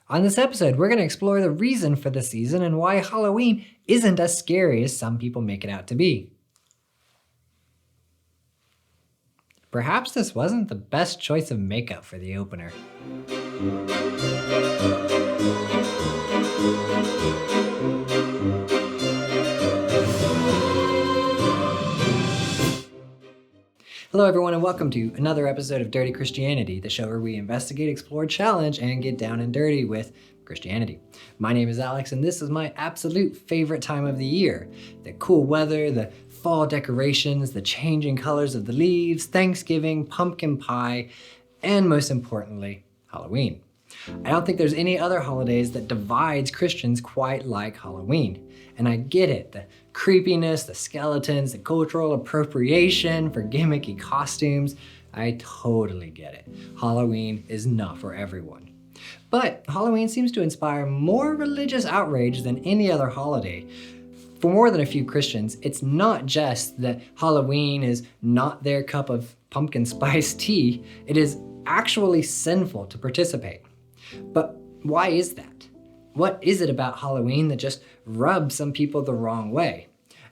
On this episode, we're going to explore the reason for the season and why Halloween isn't as scary as some people make it out to be. Perhaps this wasn't the best choice of makeup for the opener. Hello everyone and welcome to another episode of Dirty Christianity, the show where we investigate, explore, challenge, and get down and dirty with Christianity. My name is Alex and this is my absolute favorite time of the year. The cool weather, the fall decorations, the changing colors of the leaves, Thanksgiving, pumpkin pie, and most importantly, Halloween. I don't think there's any other holidays that divides Christians quite like Halloween. And I get it, the creepiness, the skeletons, the cultural appropriation for gimmicky costumes. I totally get it. Halloween is not for everyone. But Halloween seems to inspire more religious outrage than any other holiday. For more than a few Christians, it's not just that Halloween is not their cup of pumpkin spice tea, it is actually sinful to participate. But why is that? What is it about Halloween that just rubs some people the wrong way?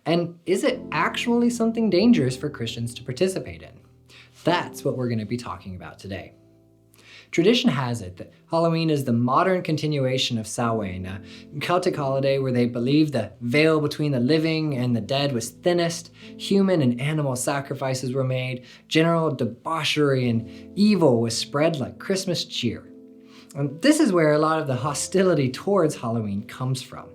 And is it actually something dangerous for Christians to participate in? That's what we're going to be talking about today. Tradition has it that Halloween is the modern continuation of Samhain, a Celtic holiday where they believed the veil between the living and the dead was thinnest, human and animal sacrifices were made, general debauchery and evil was spread like Christmas cheer. And this is where a lot of the hostility towards Halloween comes from.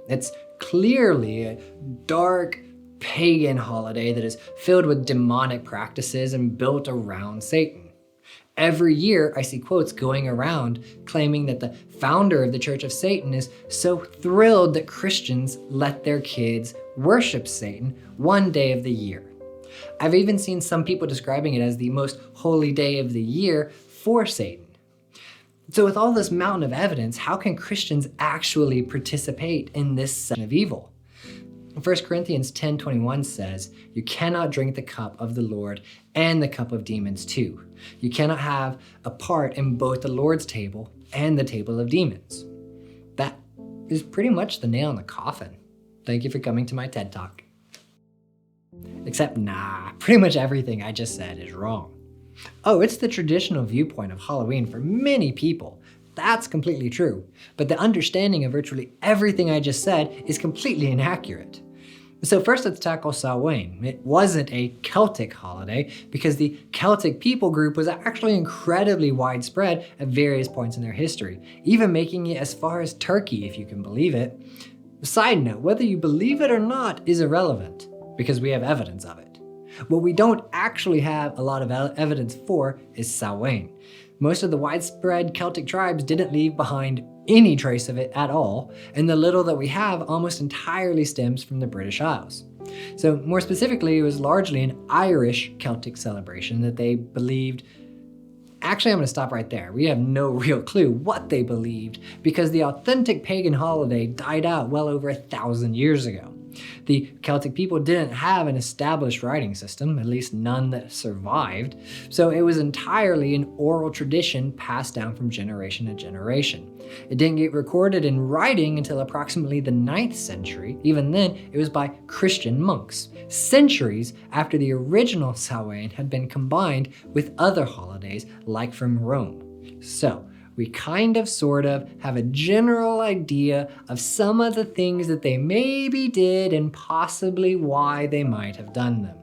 It's clearly a dark, pagan holiday that is filled with demonic practices and built around Satan. Every year, I see quotes going around claiming that the founder of the Church of Satan is so thrilled that Christians let their kids worship Satan one day of the year. I've even seen some people describing it as the most holy day of the year for Satan. So with all this mountain of evidence, how can Christians actually participate in this sin of evil? 1 Corinthians 10:21 says, "You cannot drink the cup of the Lord and the cup of demons too. You cannot have a part in both the Lord's table and the table of demons." That is pretty much the nail in the coffin. Thank you for coming to my TED Talk. Except pretty much everything I just said is wrong. Oh, it's the traditional viewpoint of Halloween for many people. That's completely true. But the understanding of virtually everything I just said is completely inaccurate. So first let's tackle Samhain. It wasn't a Celtic holiday because the Celtic people group was actually incredibly widespread at various points in their history, even making it as far as Turkey, if you can believe it. Side note, whether you believe it or not is irrelevant because we have evidence of it. What we don't actually have a lot of evidence for is Samhain. Most of the widespread Celtic tribes didn't leave behind any trace of it at all, and the little that we have almost entirely stems from the British Isles. So more specifically, it was largely an Irish Celtic celebration that they believed. Actually, I'm going to stop right there. We have no real clue what they believed because the authentic pagan holiday died out well over 1,000 years ago. The Celtic people didn't have an established writing system, at least none that survived, so it was entirely an oral tradition passed down from generation to generation. It didn't get recorded in writing until approximately the 9th century. Even then, it was by Christian monks, centuries after the original Samhain had been combined with other holidays like from Rome. So, we kind of sort of have a general idea of some of the things that they maybe did and possibly why they might have done them.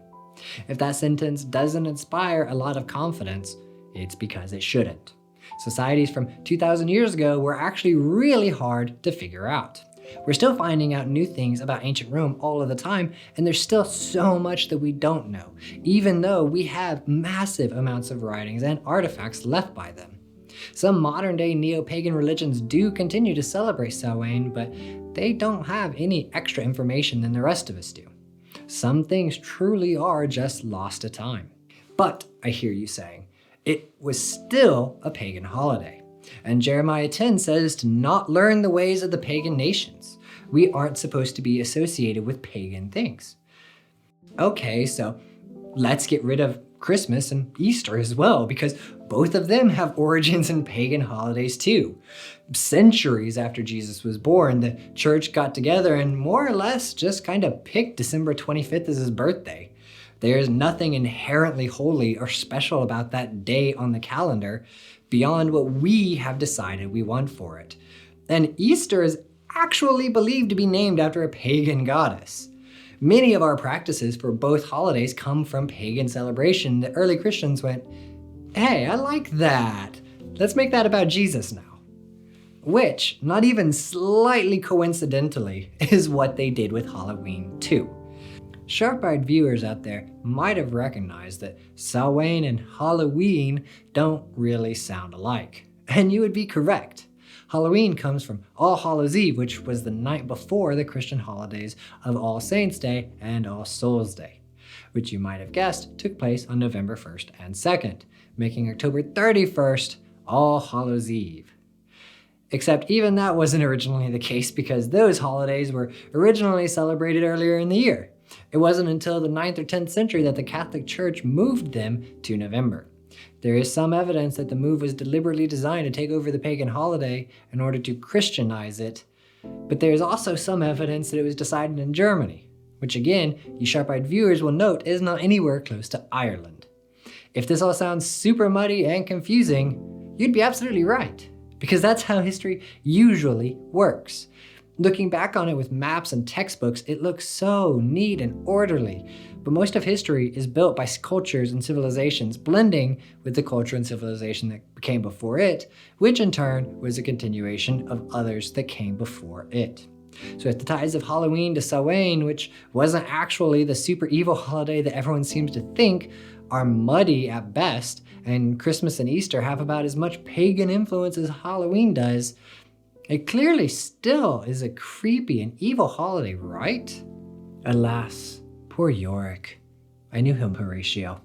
If that sentence doesn't inspire a lot of confidence, it's because it shouldn't. Societies from 2,000 years ago were actually really hard to figure out. We're still finding out new things about ancient Rome all of the time, and there's still so much that we don't know, even though we have massive amounts of writings and artifacts left by them. Some modern-day neo-pagan religions do continue to celebrate Samhain, but they don't have any extra information than the rest of us do. Some things truly are just lost to time. But, I hear you saying, it was still a pagan holiday. And Jeremiah 10 says to not learn the ways of the pagan nations. We aren't supposed to be associated with pagan things. Okay, so let's get rid of Christmas and Easter as well, because both of them have origins in pagan holidays too. Centuries after Jesus was born, the church got together and more or less just kind of picked December 25th as his birthday. There is nothing inherently holy or special about that day on the calendar beyond what we have decided we want for it. And Easter is actually believed to be named after a pagan goddess. Many of our practices for both holidays come from pagan celebration. The early Christians went, hey, I like that. Let's make that about Jesus now. Which, not even slightly coincidentally, is what they did with Halloween too. Sharp-eyed viewers out there might have recognized that Samhain and Halloween don't really sound alike. And you would be correct. Halloween comes from All Hallows Eve, which was the night before the Christian holidays of All Saints' Day and All Souls' Day, which you might have guessed took place on November 1st and 2nd, making October 31st All Hallows Eve. Except even that wasn't originally the case because those holidays were originally celebrated earlier in the year. It wasn't until the 9th or 10th century that the Catholic Church moved them to November. There is some evidence that the move was deliberately designed to take over the pagan holiday in order to Christianize it, but there is also some evidence that it was decided in Germany, which again, you sharp-eyed viewers will note is not anywhere close to Ireland. If this all sounds super muddy and confusing, you'd be absolutely right, because that's how history usually works. Looking back on it with maps and textbooks, it looks so neat and orderly, but most of history is built by cultures and civilizations blending with the culture and civilization that came before it, which in turn was a continuation of others that came before it. So at the ties of Halloween to Samhain, which wasn't actually the super evil holiday that everyone seems to think, are muddy at best, and Christmas and Easter have about as much pagan influence as Halloween does, it clearly still is a creepy and evil holiday, right? Alas, poor Yorick. I knew him, Horatio.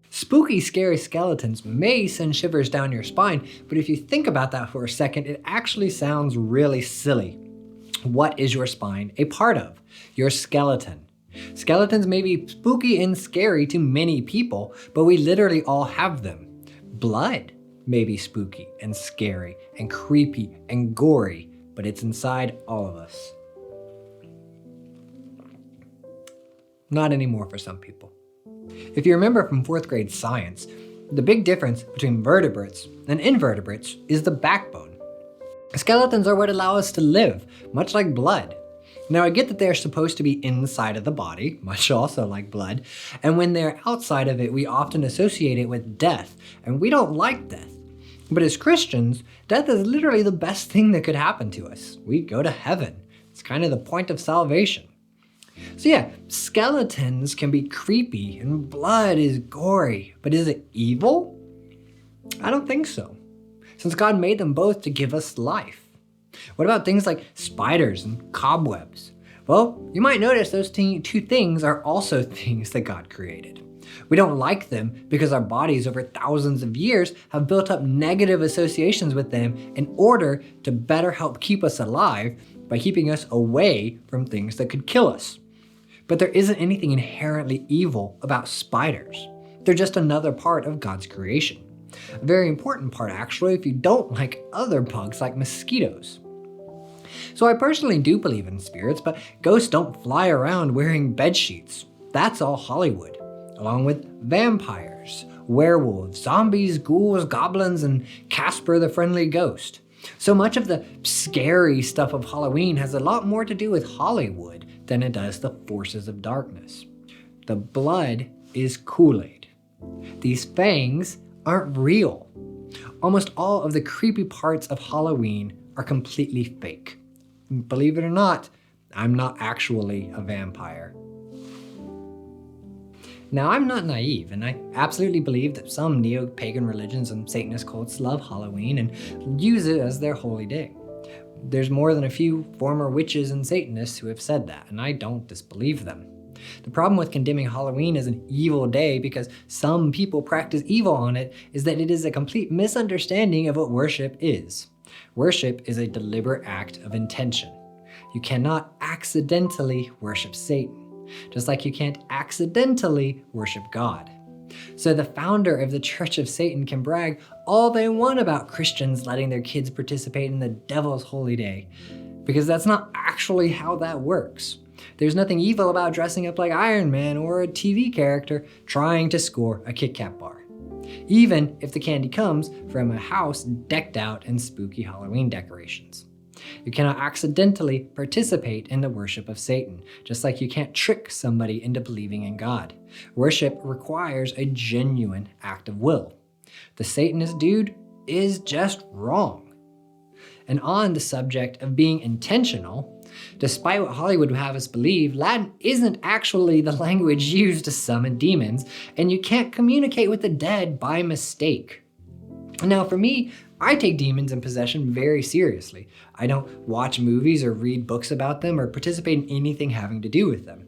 Spooky, scary skeletons may send shivers down your spine, but if you think about that for a second, it actually sounds really silly. What is your spine a part of? Your skeleton. Skeletons may be spooky and scary to many people, but we literally all have them. Blood may be spooky and scary and creepy and gory, but it's inside all of us. Not anymore for some people. If you remember from 4th grade science, the big difference between vertebrates and invertebrates is the backbone. Skeletons are what allow us to live, much like blood. Now I get that they're supposed to be inside of the body, much also like blood, and when they're outside of it, we often associate it with death, and we don't like death. But as Christians, death is literally the best thing that could happen to us. We go to heaven. It's kind of the point of salvation. So yeah, skeletons can be creepy and blood is gory, but is it evil? I don't think so, since God made them both to give us life. What about things like spiders and cobwebs? Well, you might notice those two things are also things that God created. We don't like them because our bodies over thousands of years have built up negative associations with them in order to better help keep us alive by keeping us away from things that could kill us. But there isn't anything inherently evil about spiders. They're just another part of God's creation. A very important part actually if you don't like other bugs like mosquitoes. So I personally do believe in spirits, but ghosts don't fly around wearing bed sheets. That's all Hollywood, along with vampires, werewolves, zombies, ghouls, goblins, and Casper the Friendly Ghost. So much of the scary stuff of Halloween has a lot more to do with Hollywood than it does the forces of darkness. The blood is Kool-Aid. These fangs aren't real. Almost all of the creepy parts of Halloween are completely fake. Believe it or not, I'm not actually a vampire. Now, I'm not naive, and I absolutely believe that some neo-pagan religions and Satanist cults love Halloween and use it as their holy day. There's more than a few former witches and Satanists who have said that, and I don't disbelieve them. The problem with condemning Halloween as an evil day because some people practice evil on it is that it is a complete misunderstanding of what worship is. Worship is a deliberate act of intention. You cannot accidentally worship Satan, just like you can't accidentally worship God. So the founder of the Church of Satan can brag all they want about Christians letting their kids participate in the devil's holy day, because that's not actually how that works. There's nothing evil about dressing up like Iron Man or a TV character trying to score a Kit Kat bar, even if the candy comes from a house decked out in spooky Halloween decorations. You cannot accidentally participate in the worship of Satan, just like you can't trick somebody into believing in God. Worship requires a genuine act of will. The Satanist dude is just wrong. And on the subject of being intentional, despite what Hollywood would have us believe, Latin isn't actually the language used to summon demons, and you can't communicate with the dead by mistake. Now, for me, I take demons and possession very seriously. I don't watch movies or read books about them or participate in anything having to do with them.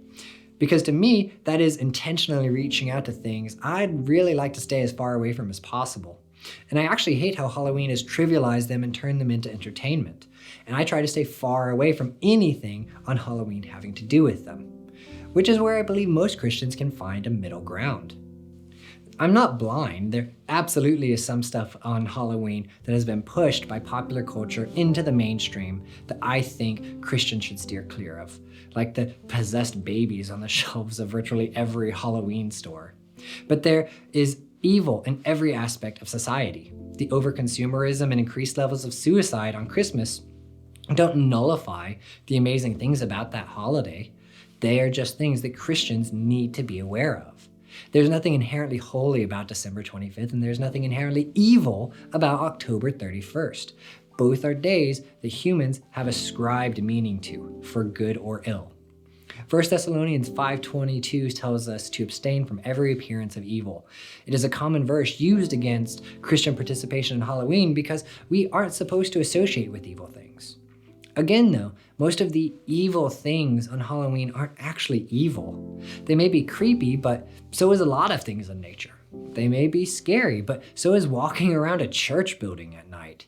Because to me, that is intentionally reaching out to things I'd really like to stay as far away from as possible. And I actually hate how Halloween has trivialized them and turned them into entertainment. And I try to stay far away from anything on Halloween having to do with them, which is where I believe most Christians can find a middle ground. I'm not blind. There absolutely is some stuff on Halloween that has been pushed by popular culture into the mainstream that I think Christians should steer clear of, like the possessed babies on the shelves of virtually every Halloween store. But there is evil in every aspect of society. The overconsumerism and increased levels of suicide on Christmas don't nullify the amazing things about that holiday. They are just things that Christians need to be aware of. There's nothing inherently holy about December 25th, and there's nothing inherently evil about October 31st. Both are days that humans have ascribed meaning to, for good or ill. 1 Thessalonians 5:22 tells us to abstain from every appearance of evil. It is a common verse used against Christian participation in Halloween because we aren't supposed to associate with evil things. Again, though, most of the evil things on Halloween aren't actually evil. They may be creepy, but so is a lot of things in nature. They may be scary, but so is walking around a church building at night.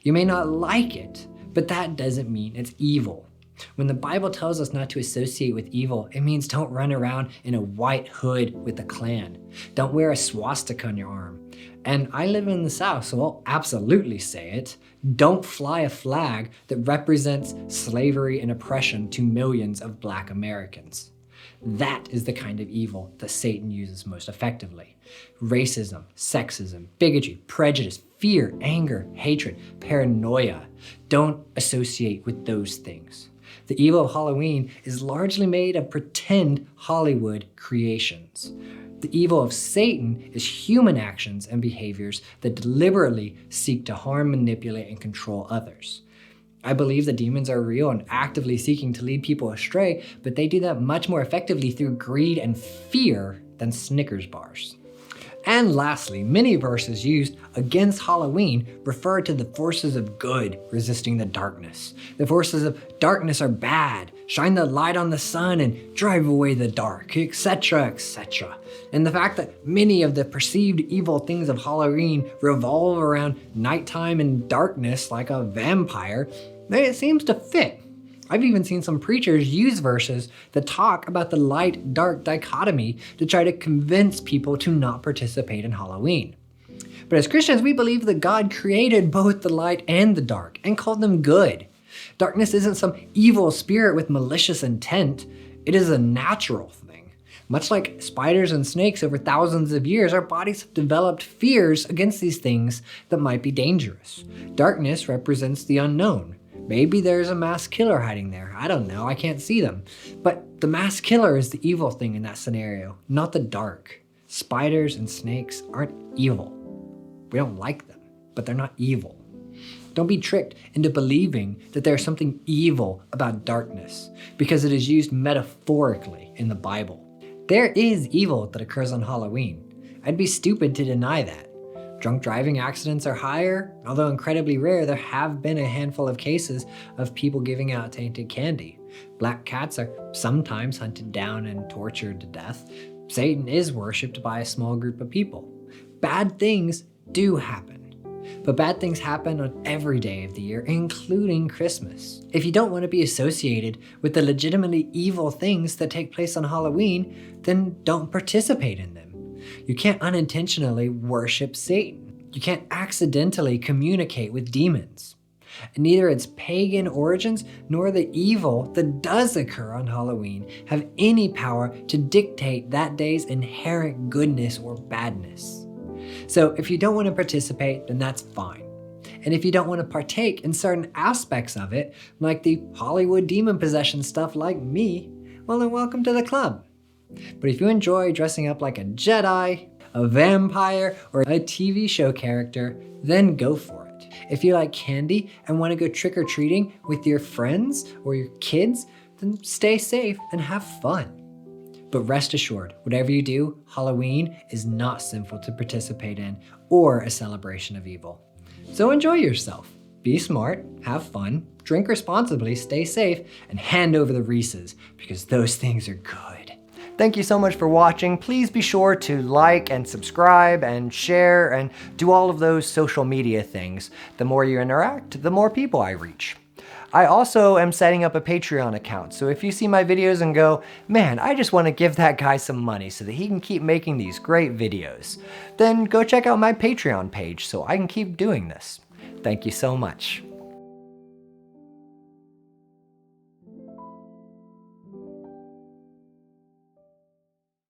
You may not like it, but that doesn't mean it's evil. When the Bible tells us not to associate with evil, it means don't run around in a white hood with the Klan. Don't wear a swastika on your arm. And I live in the South, so I'll absolutely say it. Don't fly a flag that represents slavery and oppression to millions of Black Americans. That is the kind of evil that Satan uses most effectively. Racism, sexism, bigotry, prejudice, fear, anger, hatred, paranoia. Don't associate with those things. The evil of Halloween is largely made of pretend Hollywood creations. The evil of Satan is human actions and behaviors that deliberately seek to harm, manipulate, and control others. I believe that demons are real and actively seeking to lead people astray, but they do that much more effectively through greed and fear than Snickers bars. And lastly, many verses used against Halloween refer to the forces of good resisting the darkness. The forces of darkness are bad. Shine the light on the sun and drive away the dark, etc., etc. And the fact that many of the perceived evil things of Halloween revolve around nighttime and darkness like a vampire, it seems to fit. I've even seen some preachers use verses that talk about the light-dark dichotomy to try to convince people to not participate in Halloween. But as Christians, we believe that God created both the light and the dark and called them good. Darkness isn't some evil spirit with malicious intent. It is a natural thing. Much like spiders and snakes over thousands of years, our bodies have developed fears against these things that might be dangerous. Darkness represents the unknown. Maybe there's a mass killer hiding there. I don't know, I can't see them. But the mass killer is the evil thing in that scenario, not the dark. Spiders and snakes aren't evil. We don't like them, but they're not evil. Don't be tricked into believing that there's something evil about darkness because it is used metaphorically in the Bible. There is evil that occurs on Halloween. I'd be stupid to deny that. Drunk driving accidents are higher, although incredibly rare. There have been a handful of cases of people giving out tainted candy. Black cats are sometimes hunted down and tortured to death. Satan is worshipped by a small group of people. Bad things do happen. But bad things happen on every day of the year, including Christmas. If you don't want to be associated with the legitimately evil things that take place on Halloween, then don't participate in them. You can't unintentionally worship Satan. You can't accidentally communicate with demons. And neither its pagan origins nor the evil that does occur on Halloween have any power to dictate that day's inherent goodness or badness. So if you don't want to participate, then that's fine. And if you don't want to partake in certain aspects of it, like the Hollywood demon possession stuff like me, well then welcome to the club. But if you enjoy dressing up like a Jedi, a vampire, or a TV show character, then go for it. If you like candy and want to go trick-or-treating with your friends or your kids, then stay safe and have fun. But rest assured, whatever you do, Halloween is not sinful to participate in or a celebration of evil. So enjoy yourself. Be smart, have fun, drink responsibly, stay safe, and hand over the Reese's because those things are good. Thank you so much for watching. Please be sure to like and subscribe and share and do all of those social media things. The more you interact, the more people I reach. I also am setting up a Patreon account, so if you see my videos and go, man, I just want to give that guy some money so that he can keep making these great videos, then go check out my Patreon page so I can keep doing this. Thank you so much.